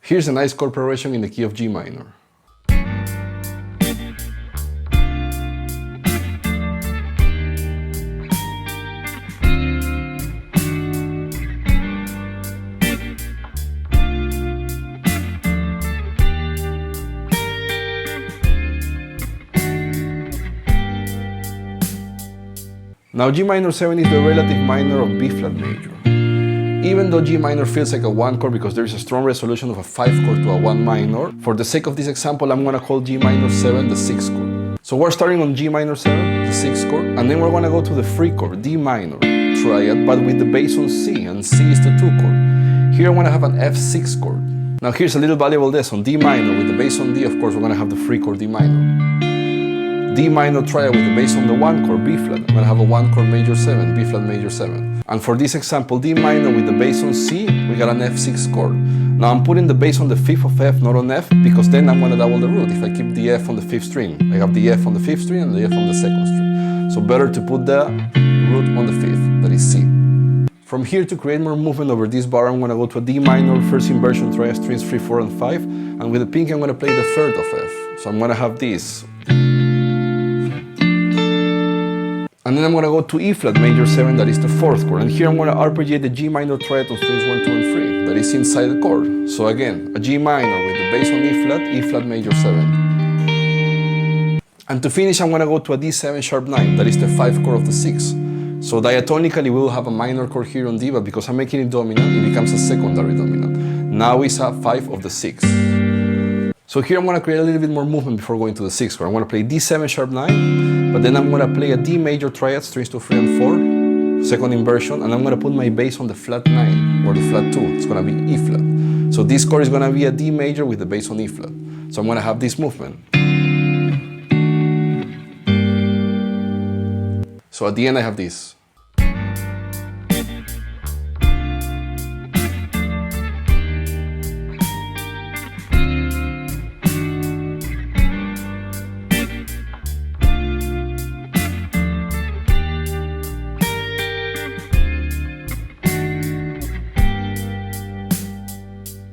Here's a nice chord progression in the key of G minor. Now G minor 7 is the relative minor of B flat major. Even though G minor feels like a 1 chord because there is a strong resolution of a 5 chord to a 1 minor, for the sake of this example I'm going to call G minor 7 the 6 chord. So we're starting on G minor 7, the 6 chord, and then we're going to go to the free chord, D minor, triad, but with the bass on C, and C is the 2 chord. Here I'm going to have an F6 chord. Now here's a little valuable lesson, D minor with the bass on D, of course we're going to have the free chord D minor. D minor triad with the bass on the 1 chord, B flat. I'm going to have a 1 chord major 7, B flat major 7. And for this example, D minor with the bass on C, we got an F6 chord. Now I'm putting the bass on the 5th of F, not on F, because then I'm going to double the root. If I keep the F on the 5th string, I have the F on the 5th string and the F on the 2nd string. So better to put the root on the 5th, that is C. From here, to create more movement over this bar, I'm going to go to a D minor first inversion triad strings 3, 4, and 5. And with the pinky, I'm going to play the 3rd of F. So I'm going to have this. And then I'm going to go to E flat major 7, that is the 4th chord. And here I'm going to arpeggiate the G minor triad on strings 1, 2, and 3, that is inside the chord. So again, a G minor with the bass on E flat major 7. And to finish, I'm going to go to a D7 sharp 9, that is the 5th chord of the 6. So diatonically, we will have a minor chord here on D, but because I'm making it dominant, it becomes a secondary dominant. Now it's a 5 of the 6. So here I'm going to create a little bit more movement before going to the 6th chord. I'm going to play D7 sharp 9, but then I'm going to play a D major triad, strings 2, 3, and 4, second inversion, and I'm going to put my bass on the flat 9, or the flat 2. It's going to be E flat. So this chord is going to be a D major with the bass on E flat. So I'm going to have this movement. So at the end I have this.